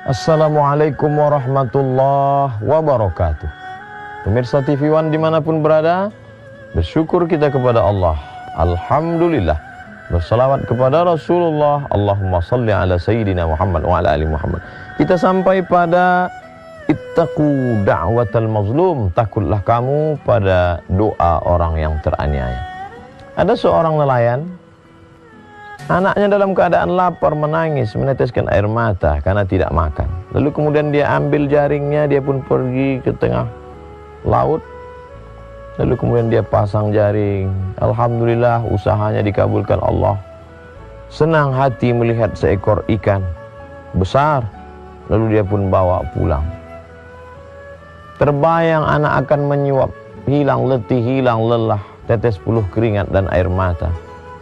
Assalamualaikum warahmatullahi wabarakatuh. Pemirsa TV One dimanapun berada, bersyukur kita kepada Allah. Alhamdulillah. Bersalawat kepada Rasulullah. Allahumma salli ala Sayyidina Muhammad wa ala ali Muhammad. Kita sampai pada ittaqu da'watal mazlum. Takutlah kamu pada doa orang yang teraniaya. Ada seorang nelayan, anaknya dalam keadaan lapar, menangis, meneteskan air mata karena tidak makan. Lalu kemudian dia ambil jaringnya, dia pun pergi ke tengah laut. Lalu kemudian dia pasang jaring. Alhamdulillah, usahanya dikabulkan Allah. Senang hati melihat seekor ikan besar. Lalu dia pun bawa pulang. Terbayang anak akan menyuap, hilang letih, hilang lelah, tetes puluh keringat dan air mata.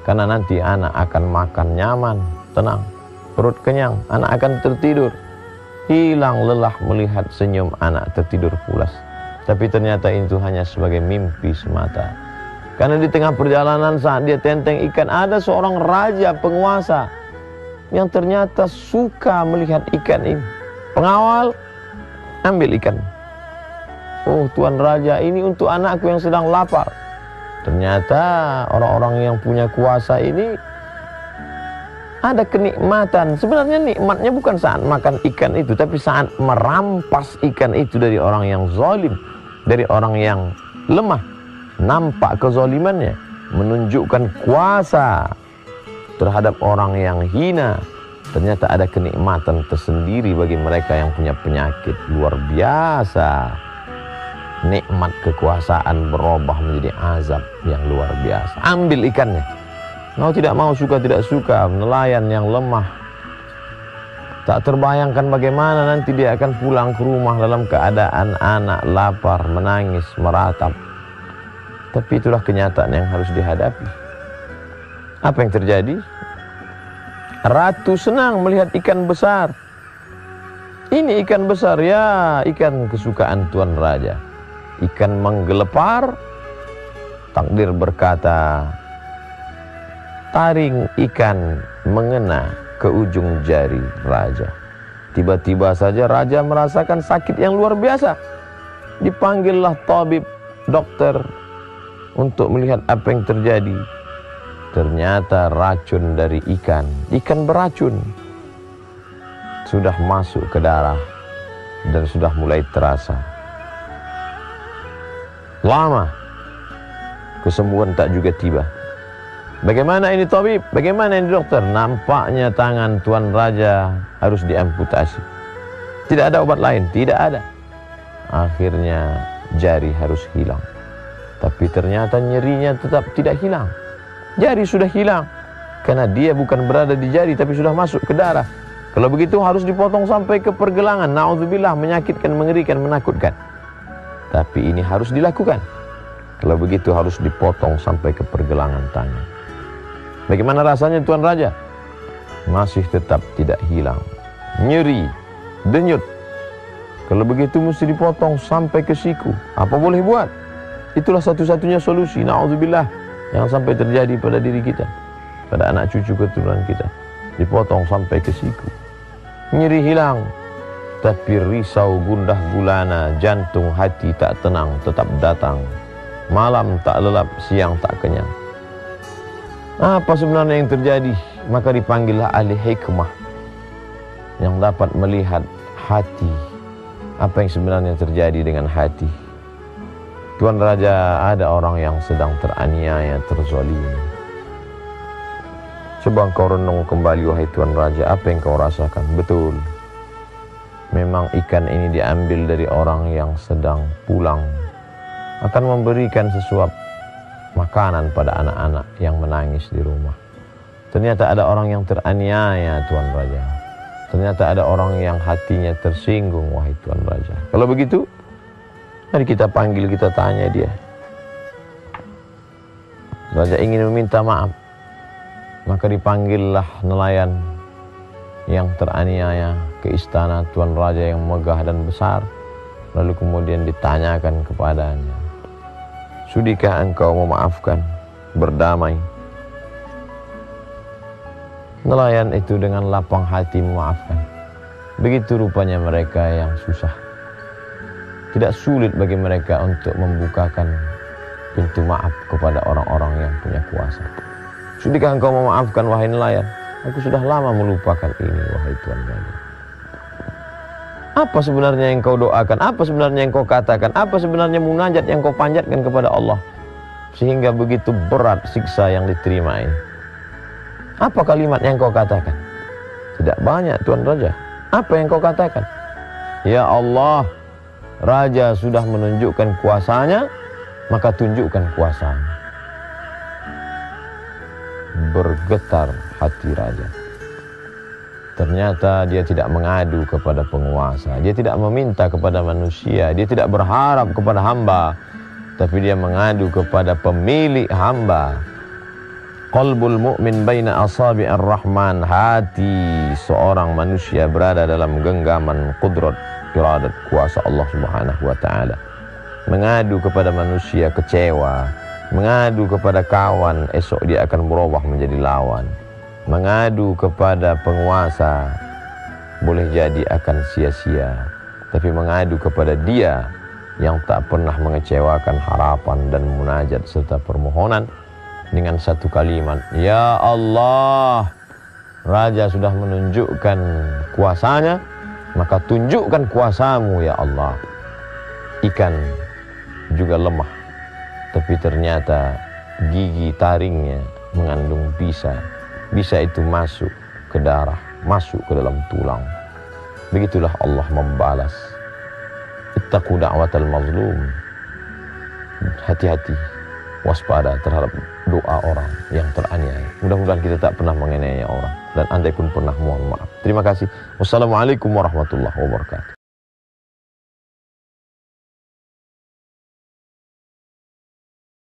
Karena nanti anak akan makan nyaman, tenang, perut kenyang, anak akan tertidur. Hilang lelah melihat senyum anak tertidur pulas. Tapi ternyata itu hanya sebagai mimpi semata. Karena di tengah perjalanan saat dia tenteng ikan, ada seorang raja penguasa yang ternyata suka melihat ikan ini. Pengawal, ambil ikan. Oh, Tuan Raja, ini untuk anakku yang sedang lapar. Ternyata orang-orang yang punya kuasa ini ada kenikmatan. Sebenarnya nikmatnya bukan saat makan ikan itu, tapi saat merampas ikan itu dari orang yang zalim, dari orang yang lemah. Nampak kezalimannya, menunjukkan kuasa terhadap orang yang hina. Ternyata ada kenikmatan tersendiri bagi mereka yang punya penyakit luar biasa. Nikmat kekuasaan berubah menjadi azab yang luar biasa. Ambil ikannya. Mau tidak mau, suka tidak suka, nelayan yang lemah. Tak terbayangkan bagaimana nanti dia akan pulang ke rumah dalam keadaan anak lapar, menangis, meratap. Tapi itulah kenyataan yang harus dihadapi. Apa yang terjadi? Ratu senang melihat ikan besar. Ini ikan besar, ya, ikan kesukaan Tuan Raja. Ikan menggelepar. Takdir berkata, taring ikan mengena ke ujung jari raja. Tiba-tiba saja raja merasakan sakit yang luar biasa. Dipanggillah tabib, dokter, untuk melihat apa yang terjadi. Ternyata racun dari ikan beracun, sudah masuk ke darah dan sudah mulai terasa. Lama kesembuhan tak juga tiba. Bagaimana ini tabib? Bagaimana ini dokter? Nampaknya tangan Tuan Raja harus diamputasi. Tidak ada obat lain, tidak ada. Akhirnya jari harus hilang. Tapi ternyata nyerinya tetap tidak hilang. Jari sudah hilang karena dia bukan berada di jari tapi sudah masuk ke darah. Kalau begitu harus dipotong sampai ke pergelangan. Na'udzubillah, menyakitkan, mengerikan, menakutkan. Tapi ini harus dilakukan. Kalau begitu harus dipotong sampai ke pergelangan tangan. Bagaimana rasanya Tuan Raja? Masih tetap tidak hilang. Nyeri, denyut. Kalau begitu mesti dipotong sampai ke siku. Apa boleh buat? Itulah satu-satunya solusi. Na'udzubillah, jangan sampai terjadi pada diri kita, pada anak cucu keturunan kita. Dipotong sampai ke siku. Nyeri hilang, tapi risau, gundah gulana, jantung, hati tak tenang, tetap datang. Malam tak lelap, siang tak kenyang. Apa sebenarnya yang terjadi? Maka dipanggillah ahli hikmah yang dapat melihat hati. Apa yang sebenarnya terjadi dengan hati? Tuan Raja, ada orang yang sedang teraniaya, terzalimi. Coba kau renung kembali, wahai Tuan Raja, apa yang kau rasakan? Betul, memang ikan ini diambil dari orang yang sedang pulang, akan memberikan sesuap makanan pada anak-anak yang menangis di rumah. Ternyata ada orang yang teraniaya, Tuan Raja. Ternyata ada orang yang hatinya tersinggung, wahai Tuan Raja. Kalau begitu, mari kita panggil, kita tanya dia. Raja ingin meminta maaf. Maka dipanggillah nelayan yang teraniaya ke istana Tuan Raja yang megah dan besar. Lalu kemudian ditanyakan kepadanya, sudikah engkau memaafkan, berdamai? Nelayan itu dengan lapang hati memaafkan. Begitu rupanya mereka yang susah. Tidak sulit bagi mereka untuk membukakan pintu maaf kepada orang-orang yang punya kuasa. Sudahkah engkau memaafkan wahai nelayan? Aku sudah lama melupakan ini wahai Tuan Raja. Apa sebenarnya yang kau doakan? Apa sebenarnya yang kau katakan? Apa sebenarnya munajat yang kau panjatkan kepada Allah? Sehingga begitu berat siksa yang diterima ini. Apa kalimat yang kau katakan? Tidak banyak Tuan Raja. Apa yang kau katakan? Ya Allah, Raja sudah menunjukkan kuasanya, maka tunjukkan kuasamu. Bergetar hati Raja. Ternyata dia tidak mengadu kepada penguasa, dia tidak meminta kepada manusia, dia tidak berharap kepada hamba, tapi dia mengadu kepada pemilik hamba. Qalbul mu'min baina asabi'ir rahman, hati seorang manusia berada dalam genggaman qudrat, iradat, kuasa Allah Subhanahu wa taala. Mengadu kepada manusia kecewa, mengadu kepada kawan esok dia akan berubah menjadi lawan. Mengadu kepada penguasa boleh jadi akan sia-sia, tapi mengadu kepada dia yang tak pernah mengecewakan harapan dan munajat serta permohonan dengan satu kalimat, ya Allah, Raja sudah menunjukkan kuasanya, maka tunjukkan kuasamu ya Allah. Ikan juga lemah, tapi ternyata gigi taringnya mengandung bisa. Bisa itu masuk ke darah, masuk ke dalam tulang. Begitulah Allah membalas. Ittaqu da'watal mazlum. Hati-hati, waspada terhadap doa orang yang teraniaya. Mudah-mudahan kita tak pernah menganiaya orang, dan andai pun pernah, mohon maaf. Terima kasih. Wassalamualaikum warahmatullahi wabarakatuh.